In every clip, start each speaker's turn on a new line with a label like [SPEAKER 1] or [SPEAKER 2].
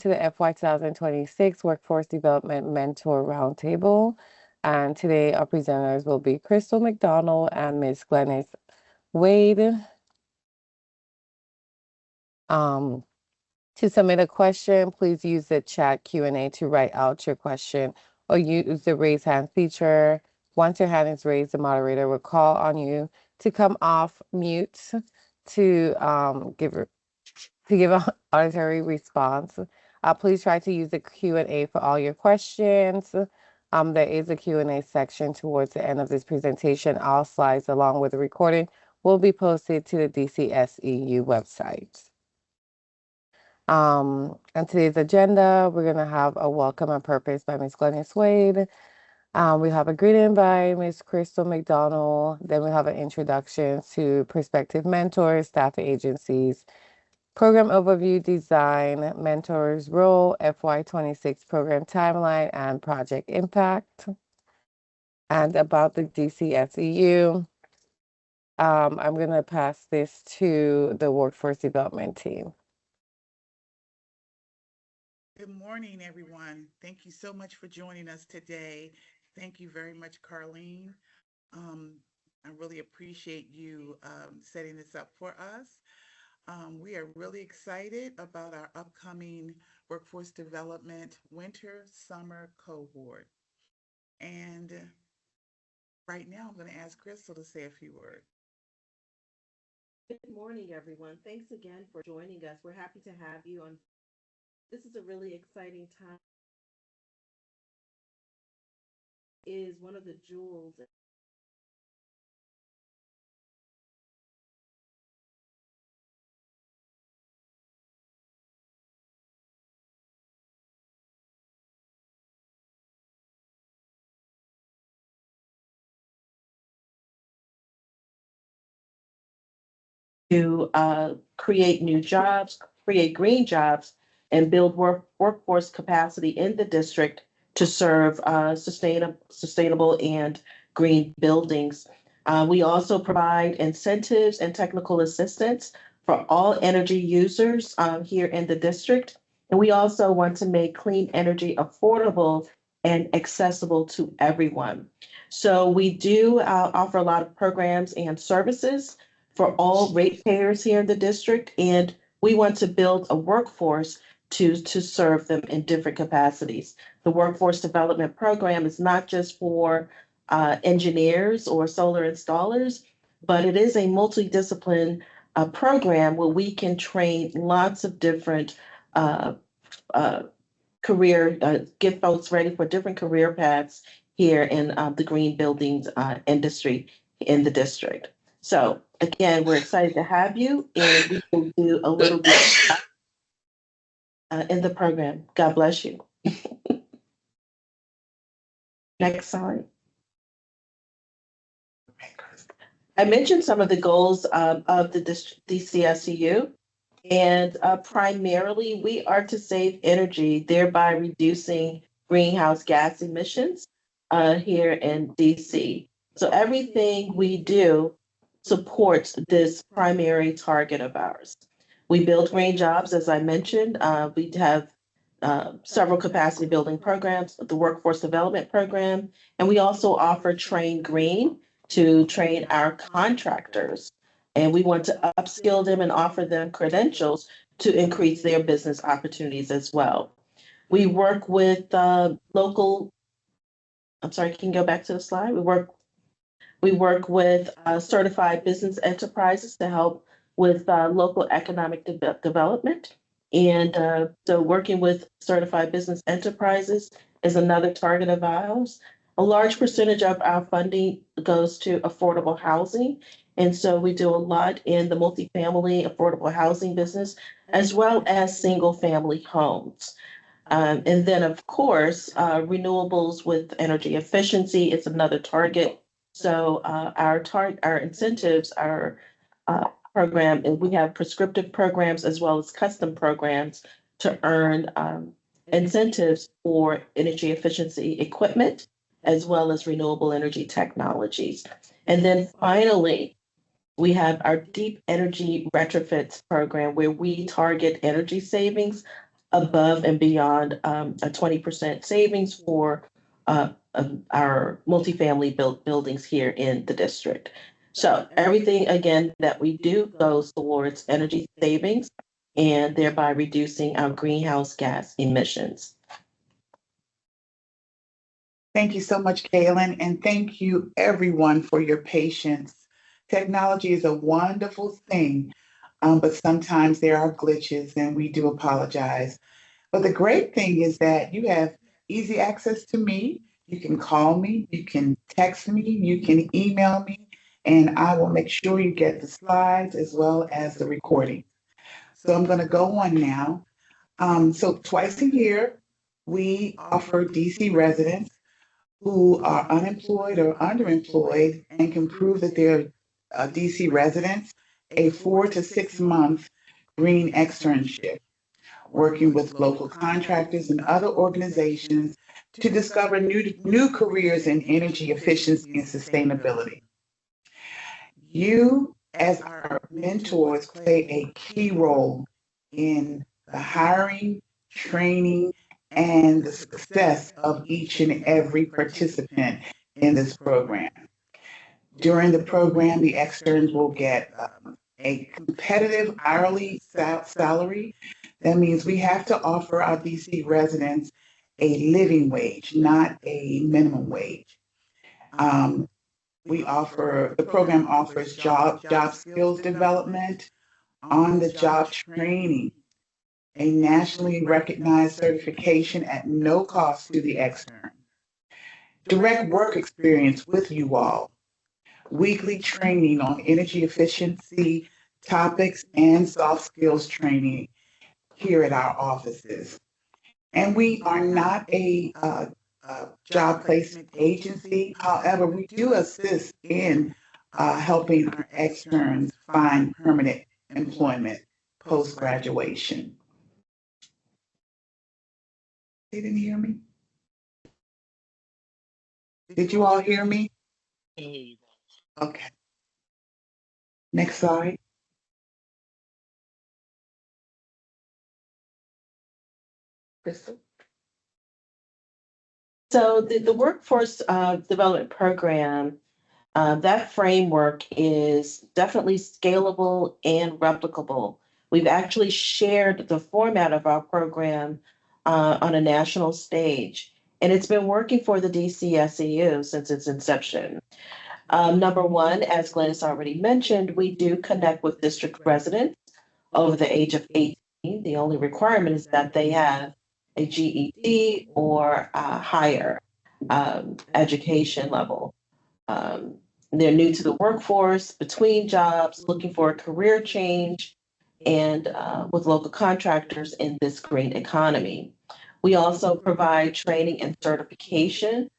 [SPEAKER 1] to the FY 2026 Workforce Development Mentor Roundtable. And today our presenters will be Crystal McDonald and Ms. Glennis Wade. To submit a question, please use the chat Q&A to write out your question or use the raise hand feature. Once your hand is raised, the moderator will call on you to come off mute to give an auditory response. Please try to use the Q&A for all your questions. There is a Q&A section towards the end of this presentation. All slides along with the recording will be posted to the DCSEU website. On today's agenda, we're going to have a welcome and purpose by Ms. Glennis Wade. We have a greeting by Ms. Crystal McDonald. Then we have an introduction to prospective mentors, staff agencies, program overview, design, mentors role, FY26 program timeline, and project impact. And about the DCSEU, I'm going to pass this to the Workforce Development team.
[SPEAKER 2] Good morning, everyone. Thank you so much for joining us today. Thank you very much, Carlene. I really appreciate you setting this up for us. We are really excited about our upcoming Workforce Development Winter-Summer Cohort. And right now, I'm going to ask Crystal to say a few words.
[SPEAKER 3] Good morning, everyone. Thanks again for joining us. We're happy to have you on. This is a really exciting time. Is one of the jewels to create new jobs, create green jobs, and build workforce capacity in the district to serve sustainable and green buildings. We also provide incentives and technical assistance for all energy users here in the district. And we also want to make clean energy affordable and accessible to everyone. So we do offer a lot of programs and services for all ratepayers here in the district, and we want to build a workforce to serve them in different capacities. The Workforce Development Program is not just for engineers or solar installers, but it is a multidiscipline program where we can train lots of different get folks ready for different career paths here in the green buildings industry in the district. So again, we're excited to have you, and we will do a little bit in the program. God bless you. Next slide. I mentioned some of the goals of the DCSEU, and primarily we are to save energy, thereby reducing greenhouse gas emissions here in DC. So everything we do supports this primary target of ours. We build green jobs, as I mentioned. We have several capacity building programs, the Workforce Development Program, and we also offer Train Green to train our contractors. And we want to upskill them and offer them credentials to increase their business opportunities as well. We work with local, I'm sorry, can you go back to the slide? We work with certified business enterprises to help with local economic development. And so working with certified business enterprises is another target of ours. A large percentage of our funding goes to affordable housing. And so we do a lot in the multifamily affordable housing business, as well as single family homes. And then, of course, renewables with energy efficiency is another target. So our incentives, our program, and we have prescriptive programs as well as custom programs to earn incentives for energy efficiency equipment, as well as renewable energy technologies. And then finally, we have our deep energy retrofits program where we target energy savings above and beyond a 20% savings for our multifamily buildings here in the district. So everything, again, that we do goes towards energy savings and thereby reducing our greenhouse gas emissions.
[SPEAKER 2] Thank you so much, Kaylin, and thank you everyone for your patience. Technology is a wonderful thing, but sometimes there are glitches, and we do apologize. But the great thing is that you have easy access to me. You can call me, you can text me, you can email me, and I will make sure you get the slides as well as the recording. So I'm going to go on now. So twice a year, we offer DC residents who are unemployed or underemployed and can prove that they're DC residents a 4 to 6 month green externship, working with local contractors and other organizations to discover new careers in energy efficiency and sustainability. You, as our mentors, play a key role in the hiring, training, and the success of each and every participant in this program. During the program, the externs will get a competitive hourly salary. That means we have to offer our DC residents a living wage, not a minimum wage. Um, the program offers job skills development, on the job training, a nationally recognized certification at no cost to the extern, direct work experience with you all, weekly training on energy efficiency topics and soft skills training here at our offices. And we are not a job placement agency. However, we do assist in helping our externs find permanent employment post graduation. They didn't hear me? Did you all hear me? Okay. Next slide. Crystal?
[SPEAKER 3] So the Workforce Development Program, that framework is definitely scalable and replicable. We've actually shared the format of our program on a national stage, and it's been working for the DCSEU since its inception. Number one, as Glennis already mentioned, we do connect with district residents over the age of 18. The only requirement is that they have a GED or a higher education level. Um, they're new to the workforce, between jobs, looking for a career change, and with local contractors in this green economy. We also provide training and certification.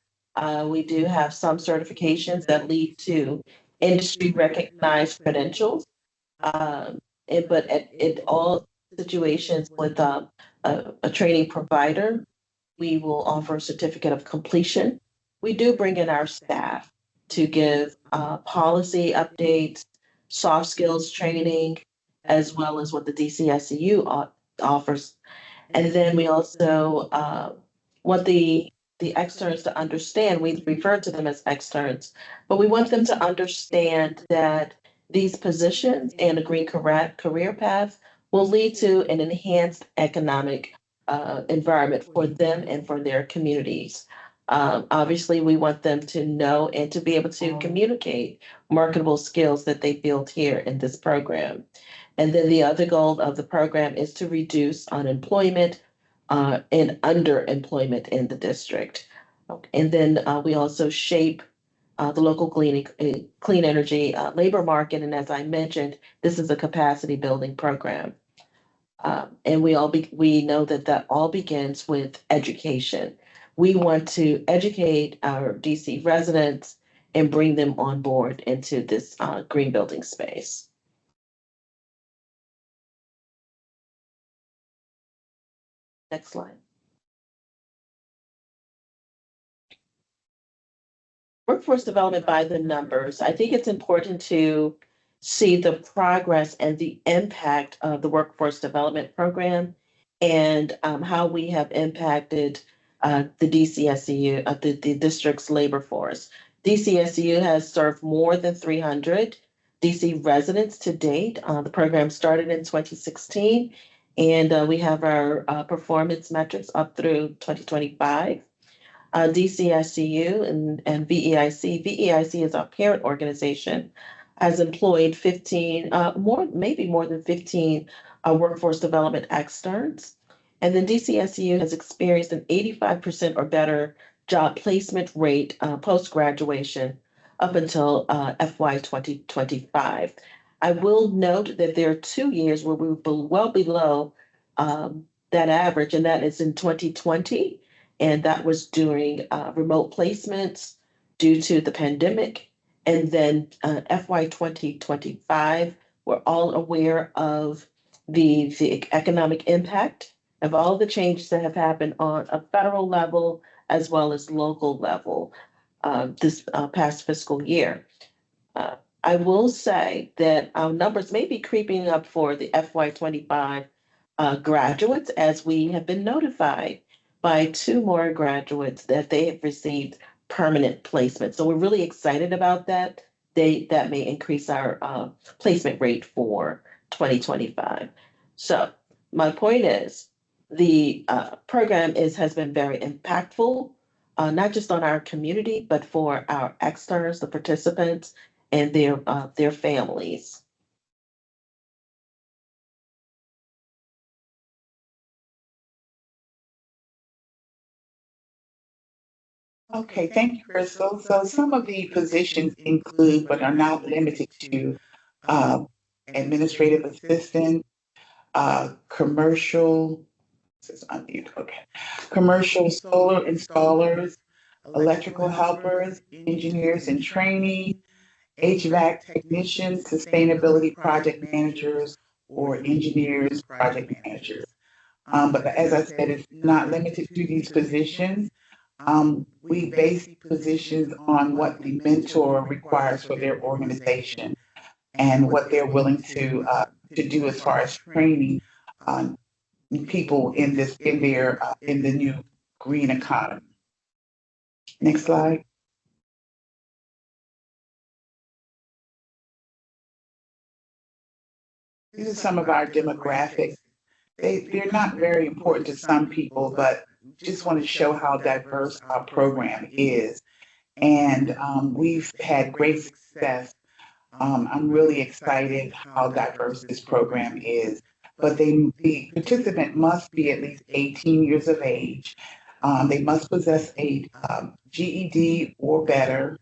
[SPEAKER 3] We do have some certifications that lead to industry recognized credentials. But at all situations with a training provider, we will offer a certificate of completion. We do bring in our staff to give policy updates, soft skills training, as well as what the DCSEU offers. And then we also want the externs to understand, we refer to them as externs, but we want them to understand that these positions and a green career path will lead to an enhanced economic environment for them and for their communities. Obviously, we want them to know and to be able to communicate marketable skills that they build here in this program. And then the other goal of the program is to reduce unemployment and underemployment in the district. And then we also shape the local clean energy labor market. And as I mentioned, this is a capacity building program. And we know that all begins with education. We want to educate our DC residents and bring them on board into this green building space. Next slide. Workforce development by the numbers. I think it's important to see the progress and the impact of the workforce development program and how we have impacted the DCSEU, the district's labor force. DCSEU has served more than 300 DC residents to date. The program started in 2016, and we have our performance metrics up through 2025. DCSEU and VEIC. VEIC is our parent organization, has employed 15, maybe more than 15 workforce development externs. And then DCSEU has experienced an 85% or better job placement rate post graduation up until FY 2025. I will note that there are 2 years where we were well below that average, and that is in 2020, and that was during remote placements due to the pandemic. And then FY 2025, we're all aware of the economic impact of all the changes that have happened on a federal level as well as local level this past fiscal year. Uh, I will say that our numbers may be creeping up for the FY 25 graduates, as we have been notified by two more graduates that they have received permanent placement. So we're really excited about that. That may increase our placement rate for 2025. So my point is, the program has been very impactful, not just on our community, but for our externs, the participants, and their families.
[SPEAKER 2] Okay, thank you, Crystal. So some of the positions include, but are not limited to, uh, administrative assistant, commercial, this is unmute, okay, commercial solar installers, electrical helpers, engineers in training, HVAC technicians, sustainability project managers, or engineers, project managers. But as I said, it's not limited to these positions. We base positions on what the mentor requires for their organization and what they're willing to do as far as training um, people in this in the new green economy. Next slide. These are some of our demographics. They're not very important to some people, but just want to show how diverse our program is. And we've had great success. I'm really excited how diverse this program is. But the participant must be at least 18 years of age. They must possess a GED or better.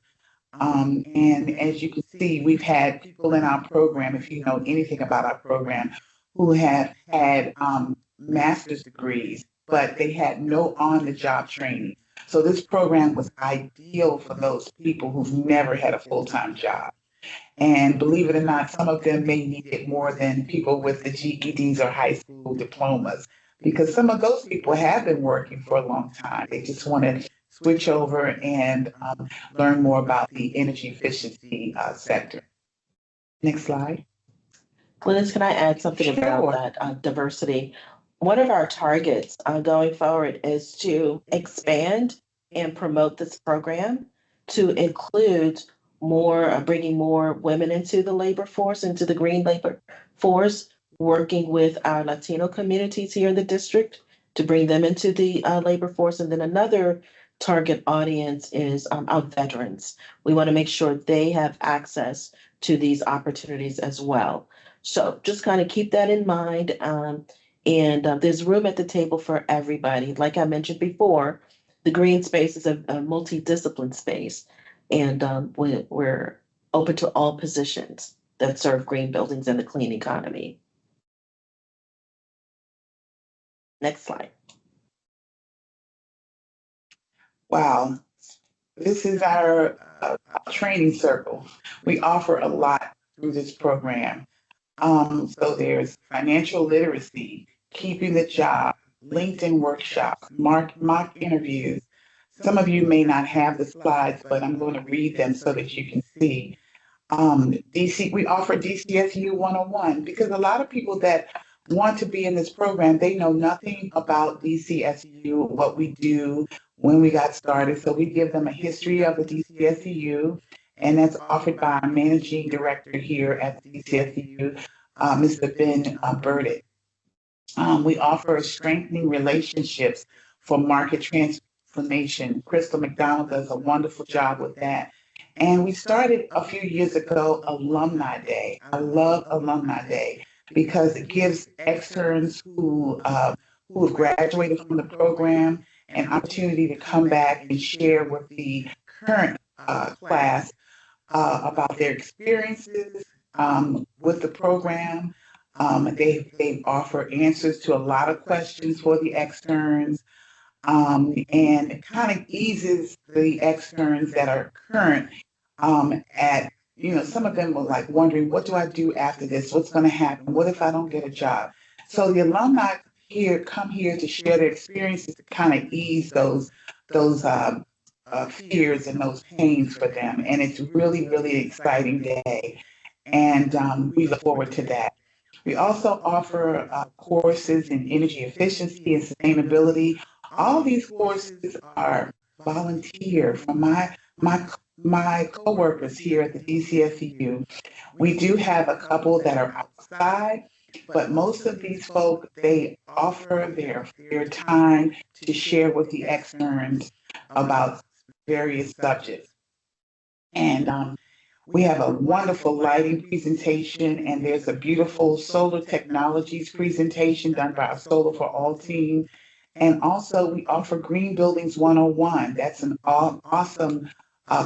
[SPEAKER 2] And as you can see, we've had people in our program, if you know anything about our program, who have had master's degrees, but they had no on-the-job training. So this program was ideal for those people who've never had a full-time job. And believe it or not, some of them may need it more than people with the GEDs or high school diplomas, because some of those people have been working for a long time. They just want to switch over and learn more about the energy efficiency sector. Next slide.
[SPEAKER 3] Glennis, can I add something about
[SPEAKER 2] Sure.
[SPEAKER 3] that diversity? One of our targets going forward is to expand and promote this program to include more, bringing more women into the labor force, into the green labor force, working with our Latino communities here in the district to bring them into the labor force. And then another target audience is our veterans. We want to make sure they have access to these opportunities as well. So just kind of keep that in mind. And there's room at the table for everybody. Like I mentioned before, the green space is a multidiscipline space, and we're open to all positions that serve green buildings and the clean economy. Next slide.
[SPEAKER 2] Wow. This is our training circle. We offer a lot through this program. So there's financial literacy, keeping the job, LinkedIn workshops, mock interviews. Some of you may not have the slides, but I'm going to read them so that you can see. We offer DCSU 101 because a lot of people that want to be in this program, they know nothing about DCSEU, what we do, when we got started. So we give them a history of the DCSEU, and that's offered by our managing director here at the DCSEU, Mr. Ben Burdick. We offer strengthening relationships for market transformation. Crystal McDonald does a wonderful job with that. And we started a few years ago Alumni Day. I love Alumni Day because it gives externs who have graduated from the program an opportunity to come back and share with the current class about their experiences with the program. They offer answers to a lot of questions for the externs, and it kind of eases the externs that are current at, some of them were like wondering, what do I do after this? What's going to happen? What if I don't get a job? So the alumni here come here to share their experiences to kind of ease those fears and those pains for them. And it's really, really exciting day. And we look forward to that. We also offer courses in energy efficiency and sustainability. All these courses are volunteer from my coworkers here at the DCSEU. We do have a couple that are outside, but most of these folk, they offer their time to share with the externs about various subjects. And we have a wonderful lighting presentation, and there's a beautiful solar technologies presentation done by our Solar for All team. And also, we offer Green Buildings 101. That's an awesome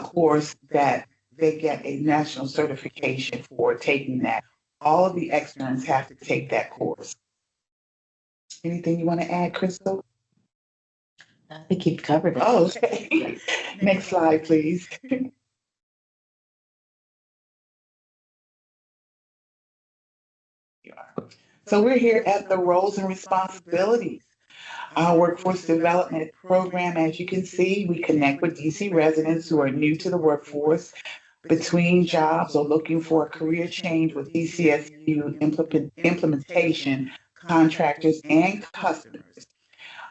[SPEAKER 2] course that they get a national certification for taking that. All of the externs have to take that course. Anything you want to add, Crystal?
[SPEAKER 3] I think you've covered it.
[SPEAKER 2] Oh, okay. Next slide, please. So we're here at the roles and responsibilities. Our workforce development program, as you can see, we connect with DC residents who are new to the workforce, between jobs, or looking for a career change with DCSU implementation, contractors, and customers.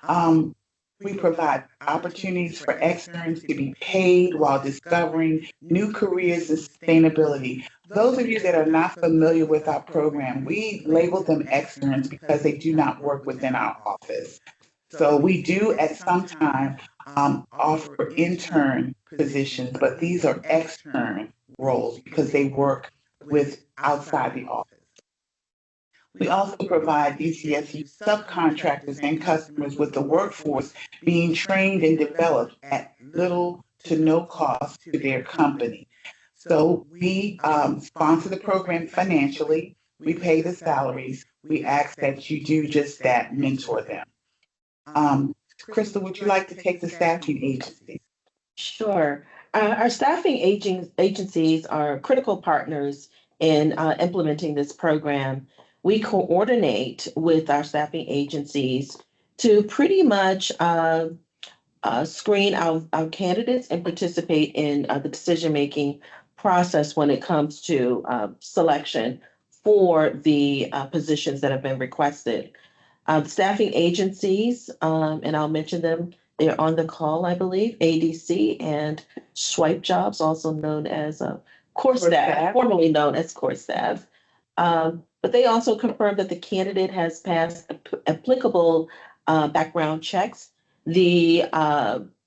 [SPEAKER 2] Um, we provide opportunities for externs to be paid while discovering new careers in sustainability. Those of you that are not familiar with our program, we label them externs because they do not work within our office. So we do at some time offer intern positions, but these are extern roles because they work with outside the office. We also provide DCSU subcontractors and customers with the workforce being trained and developed at little to no cost to their company. So we sponsor the program financially. We pay the salaries. We ask that you do just that, mentor them. Crystal, would you like to take the staffing agencies?
[SPEAKER 3] Sure. Our staffing agencies are critical partners in implementing this program. We coordinate with our staffing agencies to pretty much screen our candidates and participate in the decision-making process when it comes to selection for the positions that have been requested. The staffing agencies, and I'll mention them, they're on the call, I believe, ADC and Swipe Jobs, also known as Core Staff, formerly known as Core Staff. But they also confirmed that the candidate has passed applicable background checks. The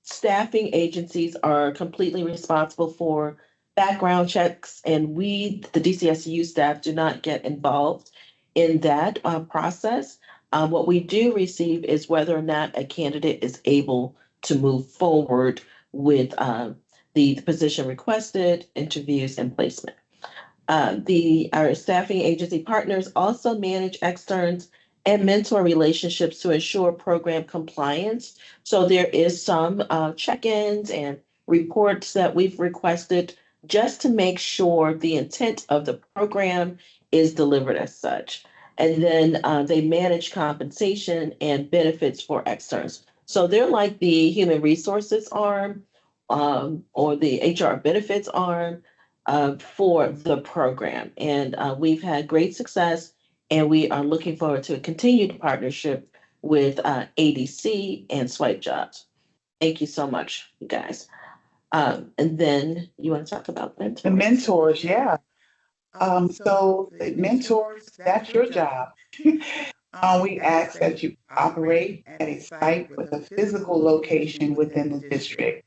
[SPEAKER 3] staffing agencies are completely responsible for background checks, and we, the DCSU staff, do not get involved in that process. What we do receive is whether or not a candidate is able to move forward with the position requested, interviews, and placement. Our staffing agency partners also manage externs and mentor relationships to ensure program compliance. So there is some check-ins and reports that we've requested just to make sure the intent of the program is delivered as such. And then they manage compensation and benefits for externs. So they're like the human resources arm or the HR benefits arm for the program. And we've had great success And we are looking forward to a continued partnership with ADC and Swipe Jobs. Thank you so much, you guys. And then you want to talk about mentors?
[SPEAKER 2] The mentors, yeah. So the mentors, that's your job. We ask that you operate at a site with a physical location within the district.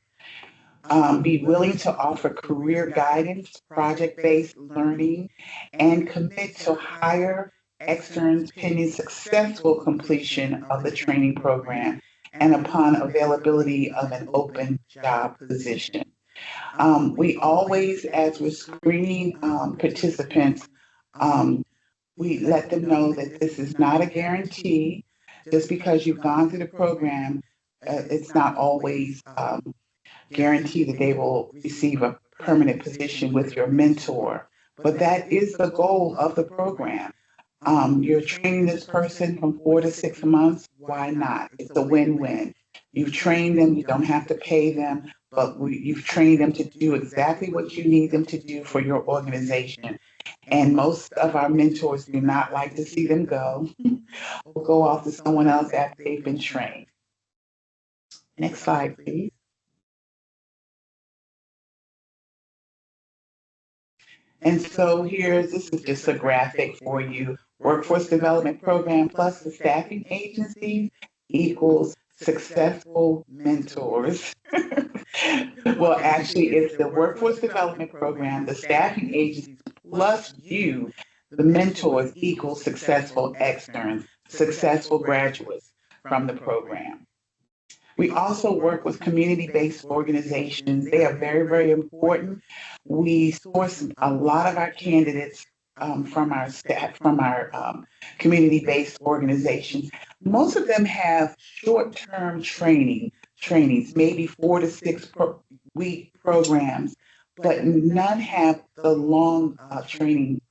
[SPEAKER 2] Be willing to offer career guidance, project-based learning, and commit to hire externs pending successful completion of the training program and upon availability of an open job position. We always, as we're screening participants, um, we let them know that this is not a guarantee. Just because you've gone through the program, it's not always guarantee that they will receive a permanent position with your mentor. But that is the goal of the program. You're training this person from 4 to 6 months. Why not? It's a win-win. You've trained them, you don't have to pay them, but you've trained them to do exactly what you need them to do for your organization. And most of our mentors do not like to see them go or go off to someone else after they've been trained. Next slide, please. And so this is just a graphic for you. Workforce Development Program plus the staffing agencies equals successful mentors. Well, actually, it's the Workforce Development Program, the staffing agencies plus you, the mentors equals successful externs, successful graduates from the program. We also work with community-based organizations. They are very, very important. We source a lot of our candidates from our staff, from our community-based organizations. Most of them have short-term trainings, maybe 4 to 6 week programs, but none have the long training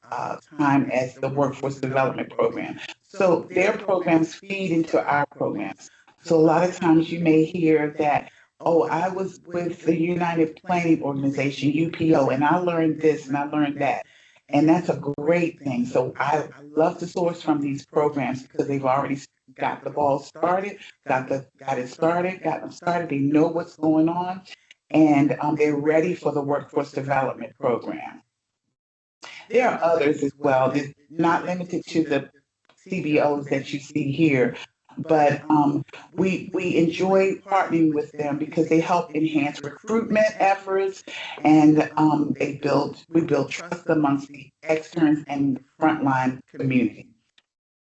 [SPEAKER 2] time as the Workforce Development Program. So their programs feed into our programs. So a lot of times you may hear that, oh, I was with the United Planning Organization, UPO, and I learned this and I learned that. And that's a great thing. So I love to source from these programs because they've already got the ball started, got them started. They know what's going on, and they're ready for the Workforce Development Program. There are others as well. They're not limited to the CBOs that you see here, but we enjoy partnering with them because they help enhance recruitment efforts, and we build trust amongst the externs and the frontline community.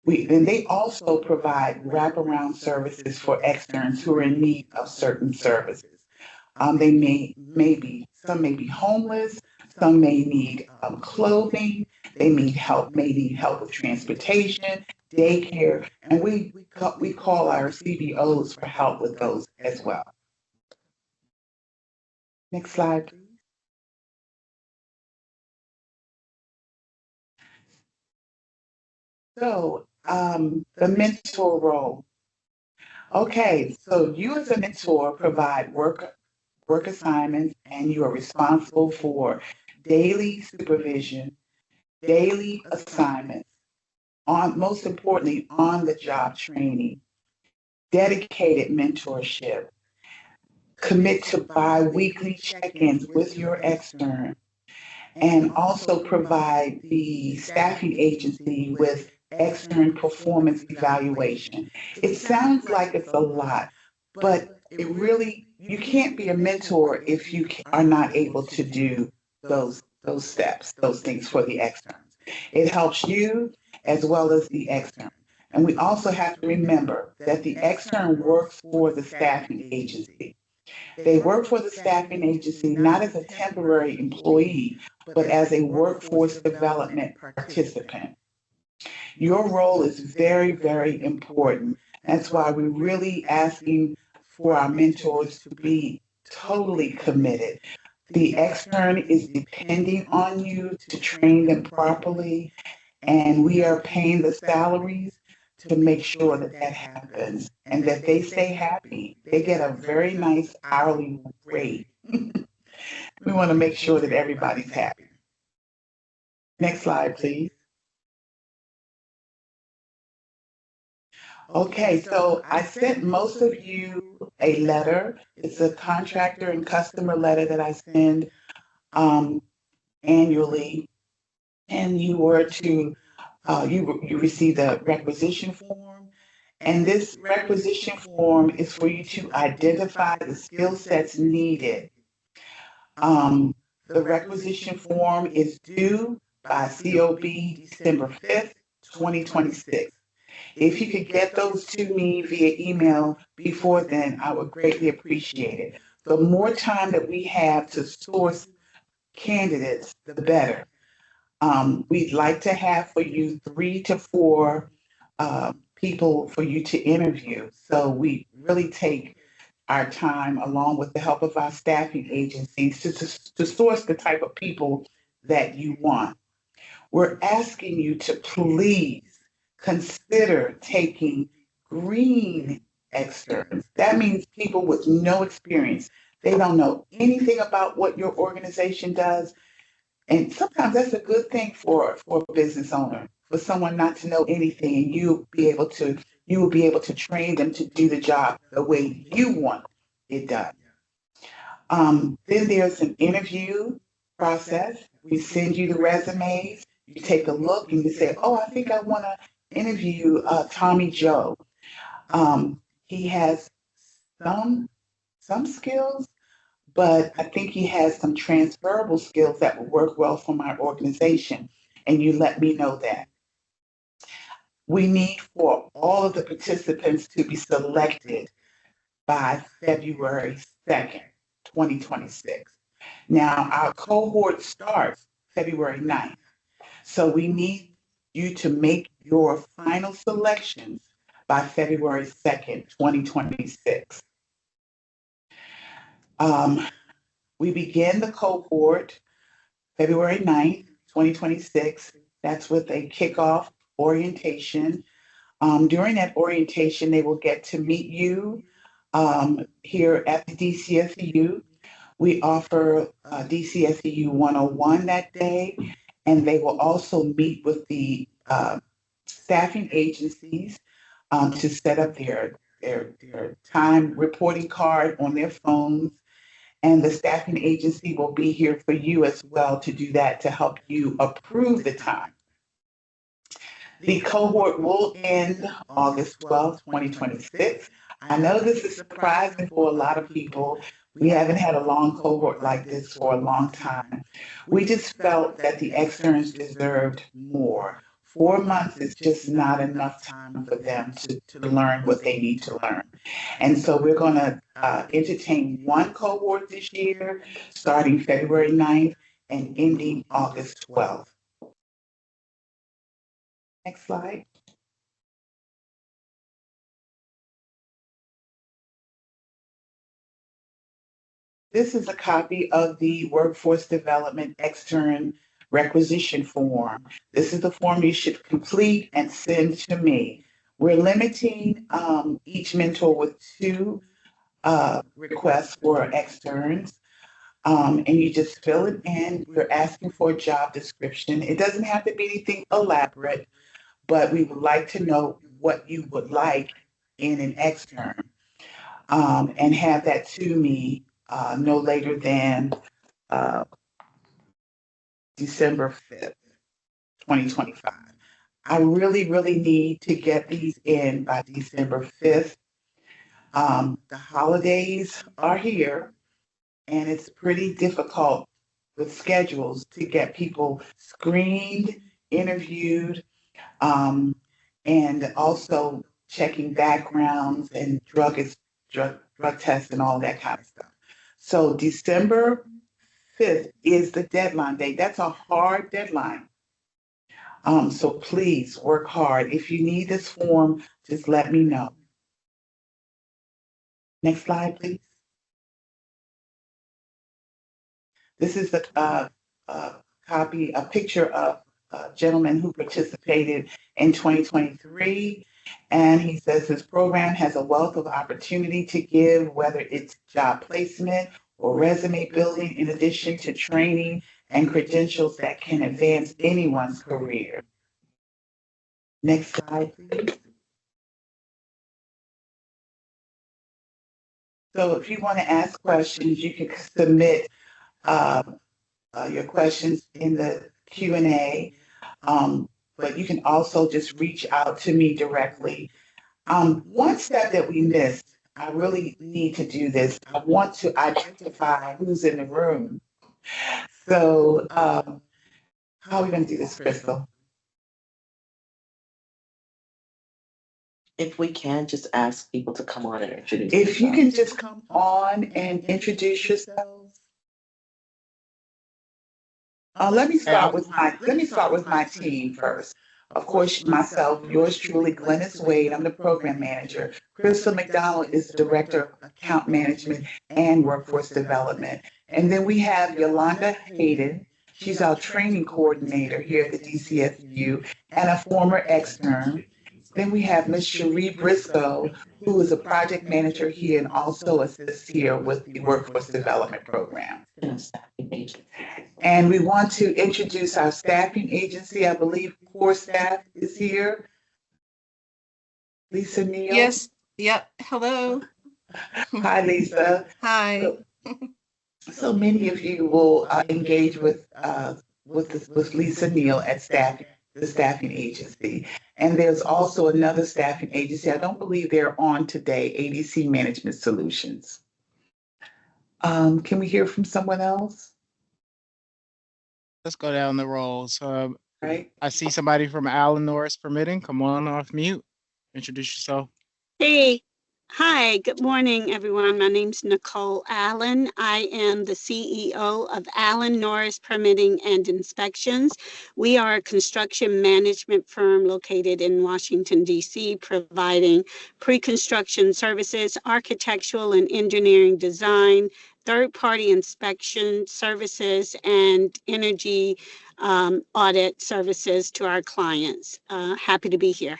[SPEAKER 2] And they also provide wraparound services for externs who are in need of certain services. Some may be homeless, some may need clothing, they may need help with transportation, daycare, and we call our CBOs for help with those as well. Next slide, please. So the mentor role. Okay, so you as a mentor provide work assignments, and you are responsible for daily supervision, daily assignments, most importantly, on the job training, dedicated mentorship, commit to bi-weekly check-ins with your extern, and also provide the staffing agency with extern performance evaluation. It sounds like it's a lot, but you can't be a mentor if you are not able to do those steps, those things for the externs. It helps you as well as the extern. And we also have to remember that the extern works for the staffing agency. They work for the staffing agency not as a temporary employee, but as a workforce development participant. Your role is very, very important. That's why we're really asking for our mentors to be totally committed. The extern is depending on you to train them properly, and we are paying the salaries to make sure that that happens and that they stay happy. They get a very nice hourly rate. We want to make sure that everybody's happy. Next slide, please. Okay, so I sent most of you a letter. It's a contractor and customer letter that I send um, annually, and you were to you receive the requisition form, and this requisition form is for you to identify the skill sets needed. Um, the requisition form is due by COB December 5th, 2026. If you could get those to me via email before then, I would greatly appreciate it. The more time that we have to source candidates, the better. We'd like to have for you 3 to 4 people for you to interview. So we really take our time, along with the help of our staffing agencies, to source the type of people that you want. We're asking you to please consider taking green externs. That means people with no experience. They don't know anything about what your organization does. And sometimes that's a good thing for a business owner, for someone not to know anything, and you will be able to train them to do the job the way you want it done. Then there's an interview process. We send you the resumes. You take a look and you say, "Oh, I think I want to interview Tommy Joe. He has some some skills, but I think he has some transferable skills that would work well for my organization." And you let me know that. We need for all of the participants to be selected by February 2nd, 2026. Now, our cohort starts February 9th. So we need you to make your final selections by February 2nd, 2026. Um, we begin the cohort February 9th, 2026. That's with a kickoff orientation. During that orientation, they will get to meet you here at the DCSEU. We offer DCSEU 101 that day, and they will also meet with the staffing agencies to set up their time reporting card on their phones. And the staffing agency will be here for you as well to do that, to help you approve the time. The cohort will end August 12th, 2026. I know this is surprising for a lot of people. We haven't had a long cohort like this for a long time. We just felt that the externs deserved more. 4 months is just not enough time for them to learn what they need to learn. And so we're going to entertain one cohort this year, starting February 9th and ending August 12th. Next slide. This is a copy of the Workforce Development Extern Requisition Form. This is the form you should complete and send to me. We're limiting each mentor with 2 requests for externs. And you just fill it in. We're asking for a job description. It doesn't have to be anything elaborate, but we would like to know what you would like in an extern, and have that to me no later than uh, December 5th, 2025. I really, really need to get these in by December 5th. The holidays are here, and it's pretty difficult with schedules to get people screened, interviewed, um, and also checking backgrounds and drug tests and all that kind of stuff. So December 5th is the deadline date. That's a hard deadline. So please work hard. If you need this form, just let me know. Next slide, please. This is a picture of a gentleman who participated in 2023. And he says his program has a wealth of opportunity to give, whether it's job placement or resume building, in addition to training and credentials that can advance anyone's career. Next slide, please. So if you want to ask questions, you can submit uh, your questions in the Q&A, but you can also just reach out to me directly. One step that we missed, I really need to do this. I want to identify who's in the room. So how are we going to do this, Crystal?
[SPEAKER 3] If we can, just ask people to come on and introduce
[SPEAKER 2] If you
[SPEAKER 3] themselves.
[SPEAKER 2] can just come on and introduce yourselves. Let me start with my team first. Of course, myself, yours truly, Glennis Wade. I'm the program manager. Crystal McDonald is the director of account management and workforce development. And then we have Yolanda Hayden. She's our training coordinator here at the DCSEU and a former extern. Then we have Ms. Cherie Briscoe, who is a project manager here and also assists here with the workforce development program. And we want to introduce our staffing agency. I believe core staff is here. Lisa Neal.
[SPEAKER 4] Yes. Yep. Hello.
[SPEAKER 2] Hi, Lisa.
[SPEAKER 4] Hi.
[SPEAKER 2] So many of you will engage with Lisa Neal at the staffing agency. And there's also another staffing agency. I don't believe they're on today, ADC Management Solutions. Can we hear from someone else?
[SPEAKER 5] Let's go down the rolls.
[SPEAKER 2] Right.
[SPEAKER 5] I see somebody from Allen Norris Permitting. Come on off mute. Introduce yourself.
[SPEAKER 6] Hey, hi, good morning, everyone. My name's Nicole Allen. I am the CEO of Allen Norris Permitting and Inspections. We are a construction management firm located in Washington, D.C., providing pre-construction services, architectural and engineering design, third-party inspection services, and energy audit services to our clients. Happy to be here.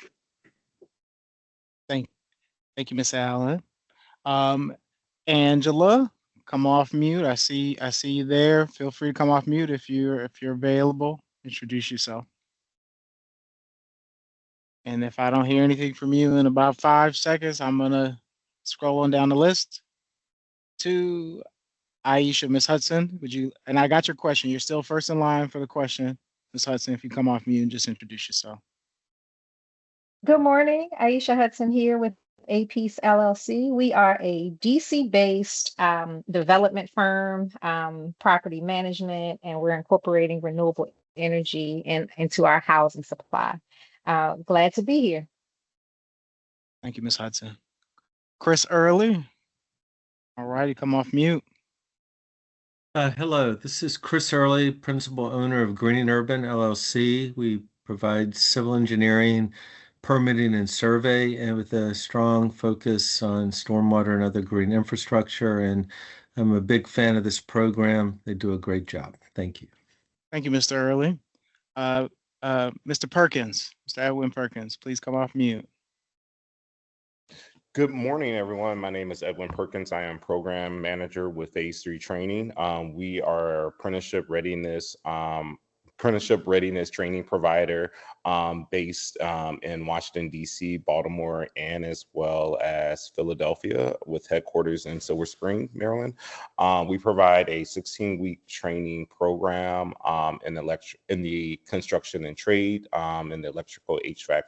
[SPEAKER 5] Thank you, Miss Allen. Angela, come off mute. I see you there. Feel free to come off mute if you're available. Introduce yourself. And if I don't hear anything from you in about 5 seconds, I'm gonna scroll on down the list to Aisha. Miss Hudson, would you? And I got your question. You're still first in line for the question, Miss Hudson. If you come off mute and just introduce yourself.
[SPEAKER 7] Good morning, Aisha Hudson here with APEACE LLC. We are a DC-based development firm, property management, and we're incorporating renewable energy into our housing supply. Glad to be here.
[SPEAKER 5] Thank you, Miss Hudson. Chris Early. All righty, come off mute.
[SPEAKER 8] Hello, this is Chris Early, principal owner of Green Urban LLC. We provide civil engineering, permitting, and survey, and with a strong focus on stormwater and other green infrastructure. And I'm a big fan of this program. They do a great job. Thank you.
[SPEAKER 5] Thank you, Mr. Early. Mr. Perkins, Mr. Edwin Perkins, please come off mute.
[SPEAKER 9] Good morning, everyone. My name is Edwin Perkins. I am program manager with Phase 3 Training. We are apprenticeship readiness training provider based in Washington, D.C., Baltimore, and as well as Philadelphia with headquarters in Silver Spring, Maryland. We provide a 16-week training program in the construction and trade, in the electrical, HVAC,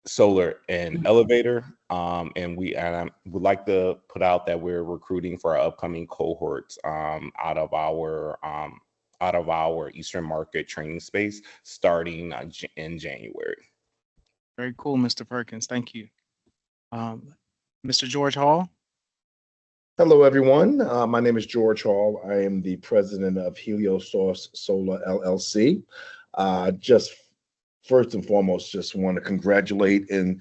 [SPEAKER 9] solar and elevator, and I would like to put out that we're recruiting for our upcoming cohorts out of our Eastern Market training space starting in January.
[SPEAKER 5] Very cool, Mr. Perkins. Thank you. Mr. George Hall.
[SPEAKER 10] Hello, everyone. My name is George Hall. I am the president of Heliosource Solar LLC. Just first and foremost, just want to congratulate and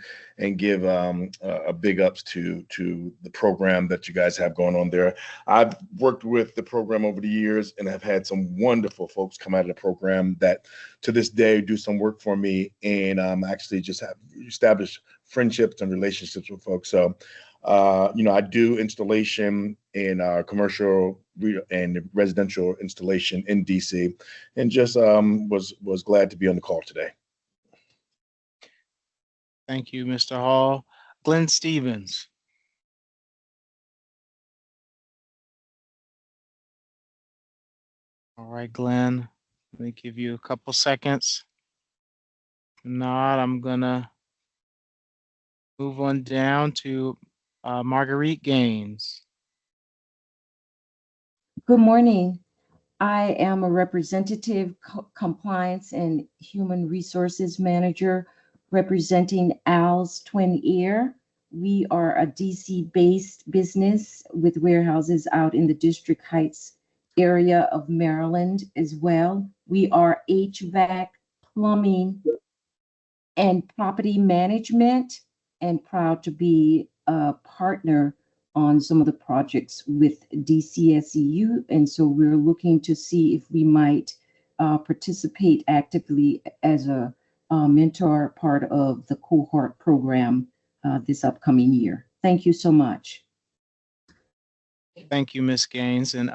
[SPEAKER 10] give a big ups to the program that you guys have going on there. I've worked with the program over the years and have had some wonderful folks come out of the program that to this day do some work for me, and actually just have established friendships and relationships with folks. So, I do installation in commercial and residential installation in DC, and just was glad to be on the call today.
[SPEAKER 5] Thank you, Mr. Hall. Glenn Stevens. All right, Glenn, let me give you a couple seconds. If not, I'm gonna move on down to Marguerite Gaines.
[SPEAKER 11] Good morning. I am a representative compliance and human resources manager representing Al's Twin Ear. We are a DC based business with warehouses out in the District Heights area of Maryland as well. We are HVAC, plumbing, and property management, and proud to be a partner on some of the projects with DCSEU. And so we're looking to see if we might participate actively as a mentor part of the cohort program this upcoming year. Thank you so much.
[SPEAKER 5] Thank you, Ms. Gaines. And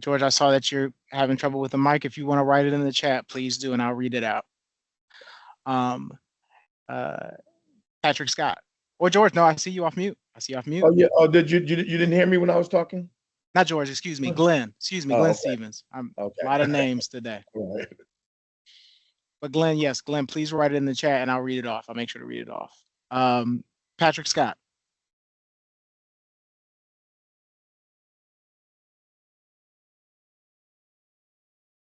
[SPEAKER 5] George, I saw that you're having trouble with the mic. If you want to write it in the chat, please do, and I'll read it out. Patrick Scott. Or George, no, I see you off mute. I see you off mute.
[SPEAKER 10] Oh yeah. Oh, did you didn't hear me when I was talking?
[SPEAKER 5] Not George, excuse me, Glenn. Excuse me, Glenn
[SPEAKER 10] okay.
[SPEAKER 5] Stevens. I'm
[SPEAKER 10] Okay.
[SPEAKER 5] a lot of names today.
[SPEAKER 10] Right.
[SPEAKER 5] But Glenn, yes, Glenn, please write it in the chat and I'll read it off. I'll make sure to read it off. Patrick Scott.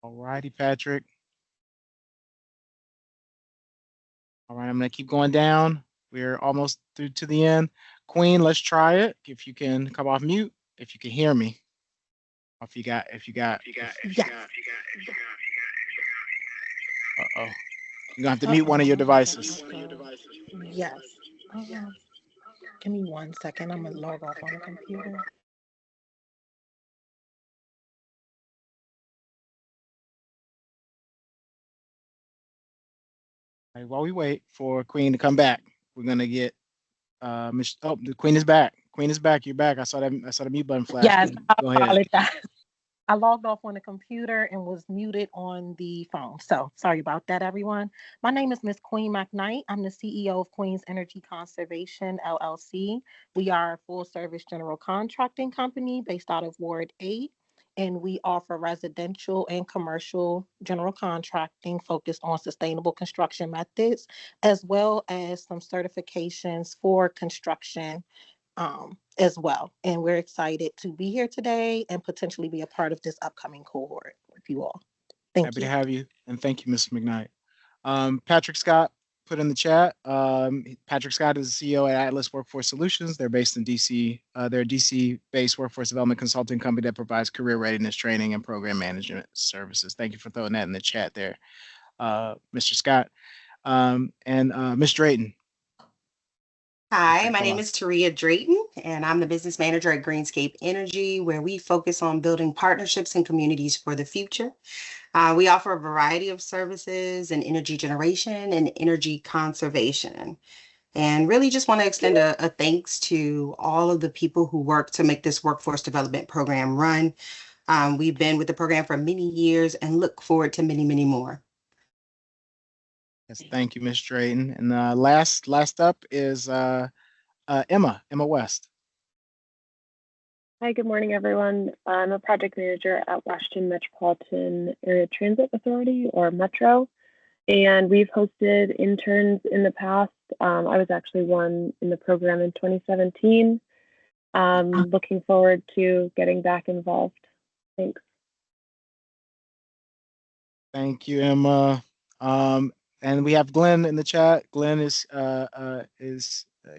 [SPEAKER 5] All righty, Patrick. All right, I'm gonna keep going down. We're almost through to the end. Queen, let's try it. If you can come off mute, if you can hear me. If you got. Uh-oh. You're gonna have to mute one of your devices.
[SPEAKER 12] Yes. Give me 1 second. I'm gonna log off on the computer.
[SPEAKER 5] All right, while we wait for Queen to come back, we're gonna get the Queen is back. Queen is back. You're back. I saw the mute button flash.
[SPEAKER 12] Yes, I
[SPEAKER 5] Go ahead.
[SPEAKER 12] apologize. I logged off on the computer and was muted on the phone. So sorry about that, everyone. My name is Miss Queen McKnight. I'm the CEO of Queen's Energy Conservation, LLC. We are a full service general contracting company based out of Ward 8. And we offer residential and commercial general contracting focused on sustainable construction methods, as well as some certifications for construction as well. And we're excited to be here today and potentially be a part of this upcoming cohort with you all. Thank
[SPEAKER 5] Happy
[SPEAKER 12] you.
[SPEAKER 5] to have you. And thank you, Ms. McKnight. Patrick Scott put in the chat. Patrick Scott is the CEO at Atlas Workforce Solutions. They're based in DC. They're a DC-based workforce development consulting company that provides career readiness training and program management services. Thank you for throwing that in the chat there, Mr. Scott. And Ms. Drayton.
[SPEAKER 13] Hi, my name is Taria Drayton, and I'm the business manager at Greenscape Energy, where we focus on building partnerships and communities for the future. We offer a variety of services in energy generation and energy conservation. And really just want to extend a thanks to all of the people who work to make this workforce development program run. We've been with the program for many years and look forward to many, many more.
[SPEAKER 5] Yes, thank you, Ms. Drayton. And last up is Emma West.
[SPEAKER 14] Hi, good morning, everyone. I'm a project manager at Washington Metropolitan Area Transit Authority, or Metro, and we've hosted interns in the past. I was actually one in the program in 2017. Looking forward to getting back involved. Thanks.
[SPEAKER 5] Thank you, Emma. And we have Glenn in the chat. Glenn is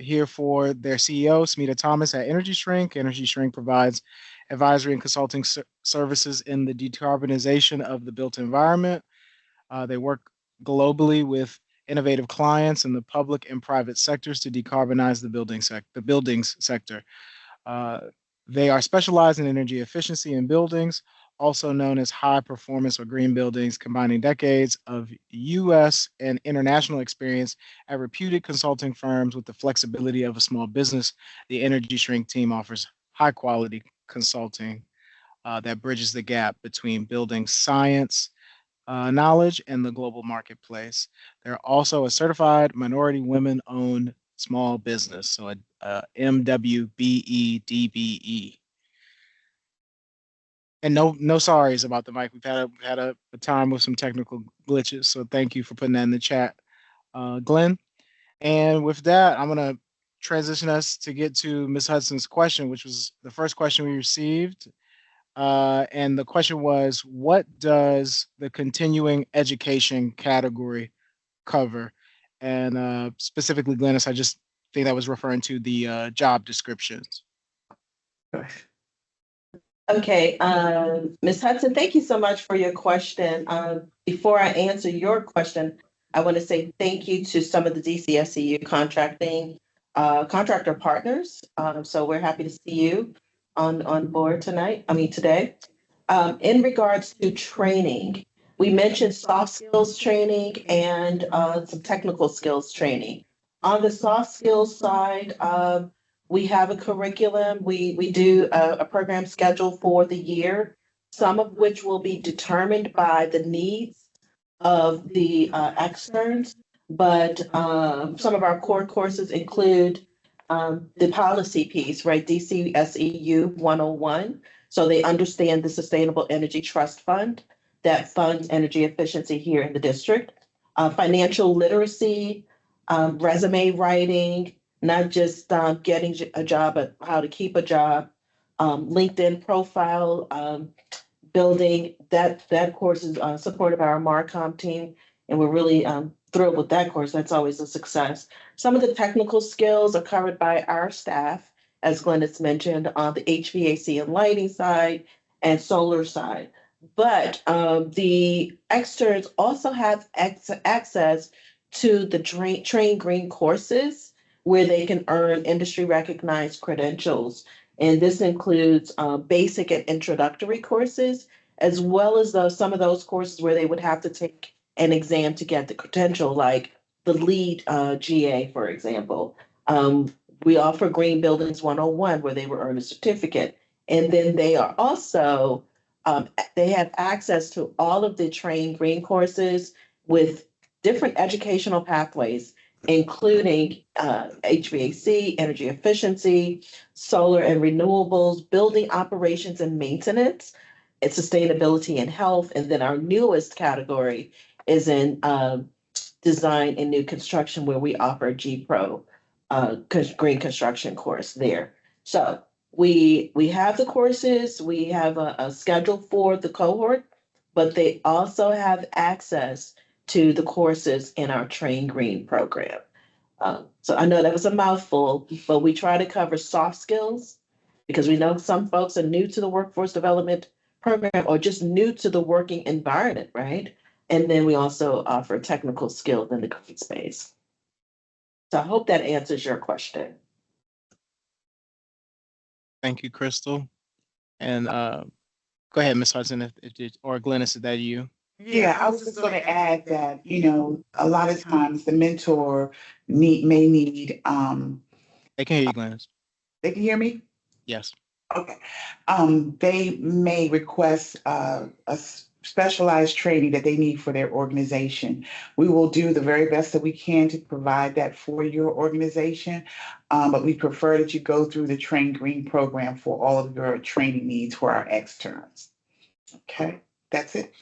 [SPEAKER 5] here for their CEO, Smita Thomas at Energy Shrink. Energy Shrink provides advisory and consulting services in the decarbonization of the built environment. They work globally with innovative clients in the public and private sectors to decarbonize the buildings sector. They are specialized in energy efficiency in buildings, also known as high performance or green buildings, combining decades of US and international experience at reputed consulting firms with the flexibility of a small business. The Energy Shrink team offers high quality consulting that bridges the gap between building science knowledge and the global marketplace. They're also a certified minority women owned small business, so a MWBEDBE. And no sorries about the mic. We've had a time with some technical glitches, so thank you for putting that in the chat, Glenn. And with that, I'm gonna transition us to get to Ms. Hudson's question, which was the first question we received. And the question was, what does the continuing education category cover? And specifically, Glennis, I just think that was referring to the job descriptions.
[SPEAKER 3] Okay, Ms. Hudson, thank you so much for your question. Before I answer your question, I want to say thank you to some of the DCSEU contractor partners. So we're happy to see you on board today. In regards to training, we mentioned soft skills training and some technical skills training. On the soft skills side, we have a curriculum. We do a program schedule for the year, some of which will be determined by the needs of the externs. But some of our core courses include the policy piece, right? DCSEU 101. So they understand the Sustainable Energy Trust Fund that funds energy efficiency here in the district. Financial literacy, resume writing, not just getting a job, but how to keep a job, LinkedIn profile building. That course is supported by our Marcom team, and we're really thrilled with that course. That's always a success. Some of the technical skills are covered by our staff, as Glennis mentioned, on the HVAC and lighting side and solar side. But the externs also have access to the Train Green courses where they can earn industry recognized credentials. And this includes basic and introductory courses, as well as some of those courses where they would have to take an exam to get the credential, like the lead GA, for example. We offer Green Buildings 101, where they will earn a certificate. And then they are also, they have access to all of the Train Green courses with different educational pathways, including HVAC, energy efficiency, solar and renewables, building operations and maintenance, and sustainability and health. And then our newest category is in design and new construction, where we offer G-Pro green construction course there. So we have the courses, we have a schedule for the cohort, but they also have access to the courses in our Train Green program. So I know that was a mouthful, but we try to cover soft skills because we know some folks are new to the workforce development program or just new to the working environment, right? And then we also offer technical skills in the green space. So I hope that answers your question.
[SPEAKER 5] Thank you, Crystal. And go ahead, Ms. Hudson, or Glennis, is that you?
[SPEAKER 15] Yeah, I was just going to add that, a lot of times the mentor may need.
[SPEAKER 5] They can hear you, Glennis.
[SPEAKER 15] They can hear me?
[SPEAKER 5] Yes.
[SPEAKER 15] Okay. They may request a specialized training that they need for their organization. We will do the very best that we can to provide that for your organization, but we prefer that you go through the Train Green program for all of your training needs for our externs. Okay, that's it.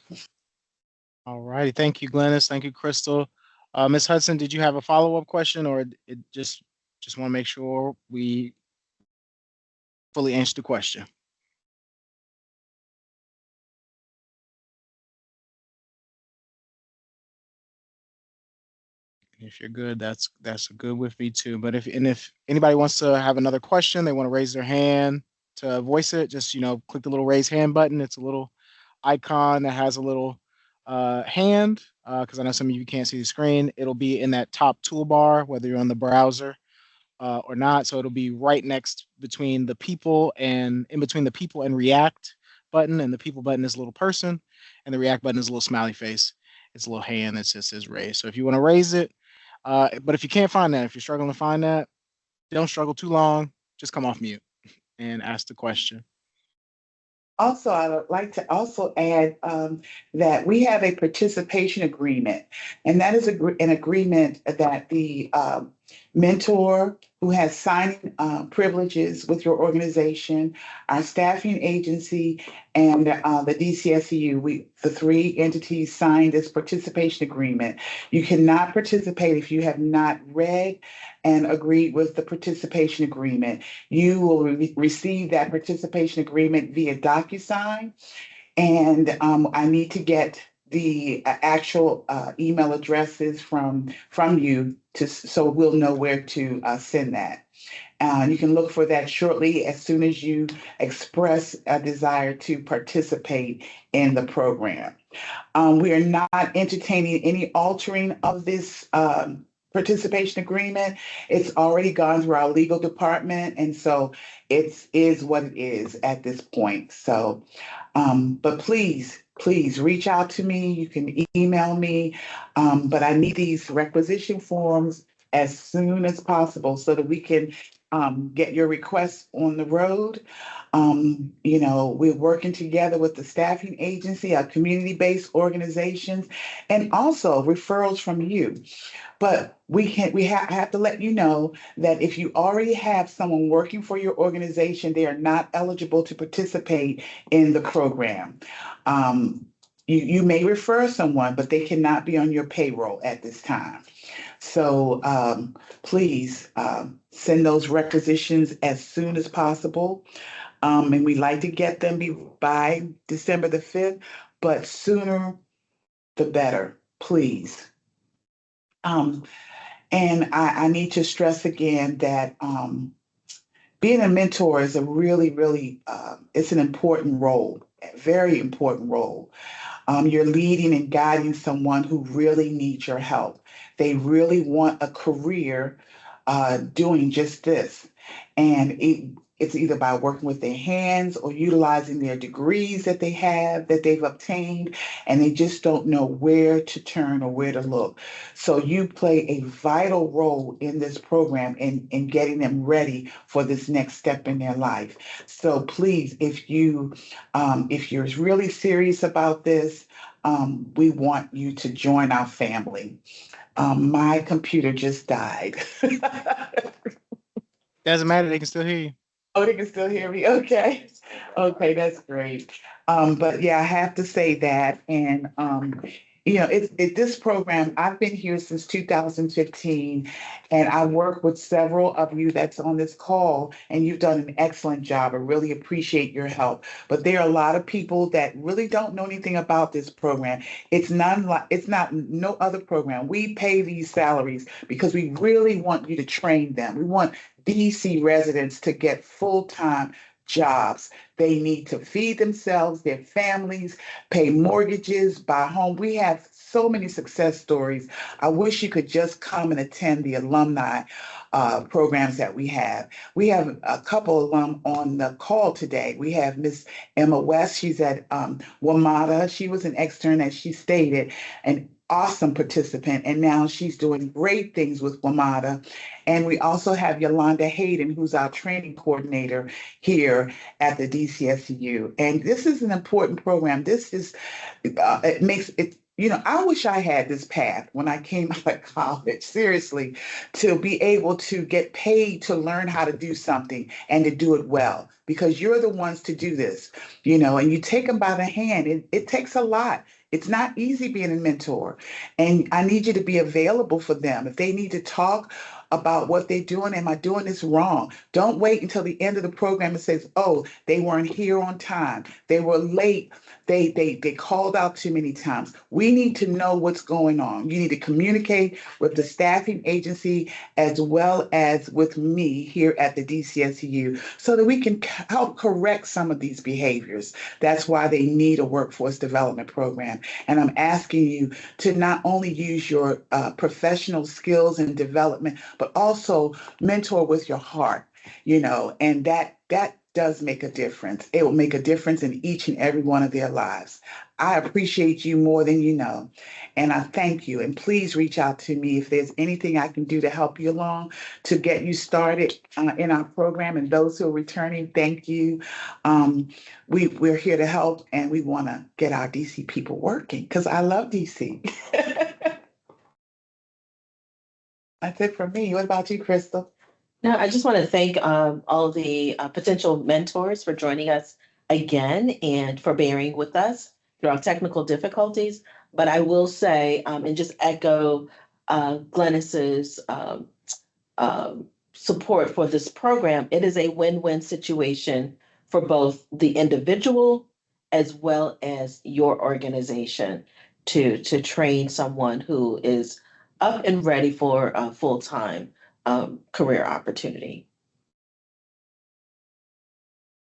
[SPEAKER 5] All righty. Thank you, Glennis. Thank you, Crystal. Ms. Hudson, did you have a follow-up question, or it just want to make sure we fully answer the question? If you're good, that's good with me too. But if anybody wants to have another question, they want to raise their hand to voice it, just click the little raise hand button. It's a little icon that has a little hand, because I know some of you can't see the screen. It'll be in that top toolbar, whether you're on the browser or not. So it'll be right next between the people and in between the people and React button, and the people button is a little person, and the React button is a little smiley face. It's a little hand that just says raise. So if you want to raise it, but if you can't find that, if you're struggling to find that, don't struggle too long. Just come off mute and ask the question.
[SPEAKER 15] Also, I would like to also add that we have a participation agreement, and that is an agreement that the mentor who has signing privileges with your organization, our staffing agency, and the DCSEU. The three entities signed this participation agreement. You cannot participate if you have not read and agreed with the participation agreement. You will receive that participation agreement via DocuSign, and I need to get the actual email addresses from you so we'll know where to send that. You can look for that shortly as soon as you express a desire to participate in the program. We are not entertaining any altering of this participation agreement. It's already gone through our legal department, and so it is what it is at this point. So, but please reach out to me. You can email me, but I need these requisition forms as soon as possible so that we can get your requests on the road. We're working together with the staffing agency, our community-based organizations, and also referrals from you. But we have to let you know that if you already have someone working for your organization, they are not eligible to participate in the program. You may refer someone, but they cannot be on your payroll at this time. So please send those requisitions as soon as possible. And we'd like to get them by December the 5th, but sooner the better, please. And I need to stress again that being a mentor is a really, it's an important role, a very important role. You're leading and guiding someone who really needs your help. They really want a career doing just this. And it's either by working with their hands or utilizing their degrees that they've obtained, and they just don't know where to turn or where to look. So you play a vital role in this program in getting them ready for this next step in their life. So please, if you're really serious about this, we want you to join our family. My computer just died.
[SPEAKER 5] Doesn't matter. They can still hear you.
[SPEAKER 15] Oh, they can still hear me. Okay. Okay, that's great. But yeah, I have to say that. And this program, I've been here since 2015, and I work with several of you that's on this call, and you've done an excellent job. I really appreciate your help. But there are a lot of people that really don't know anything about this program. It's not no other program. We pay these salaries because we really want you to train them. We want DC residents to get full-time jobs. They need to feed themselves, their families, pay mortgages, buy home. We have so many success stories. I wish you could just come and attend the alumni programs that we have. We have a couple alum on the call today. We have Miss Emma West. She's at WMATA. She was an extern, as she stated, an awesome participant, and now she's doing great things with WMATA. And we also have Yolanda Hayden, who's our training coordinator here at the DCSEU. And this is an important program. This is, it makes it, I wish I had this path when I came out of college, seriously, to be able to get paid to learn how to do something and to do it well, because you're the ones to do this, and you take them by the hand. It takes a lot. It's not easy being a mentor. And I need you to be available for them. If they need to talk about what they're doing, am I doing this wrong? Don't wait until the end of the program and says, oh, they weren't here on time. They were late. They called out too many times. We need to know what's going on. You need to communicate with the staffing agency as well as with me here at the DCSEU so that we can help correct some of these behaviors. That's why they need a workforce development program. And I'm asking you to not only use your professional skills and development, but also mentor with your heart, and that does make a difference. It will make a difference in each and every one of their lives. I appreciate you more than you know, and I thank you. And please reach out to me if there's anything I can do to help you along, to get you started in our program. And those who are returning, thank you. We're here to help, and we want to get our DC people working because I love DC. That's it for me. What about you, Crystal?
[SPEAKER 3] No, I just want to thank all of the potential mentors for joining us again and for bearing with us through our technical difficulties. But I will say, and just echo Glennis's support for this program, it is a win-win situation for both the individual as well as your organization to train someone who is up and ready for a full-time career opportunity.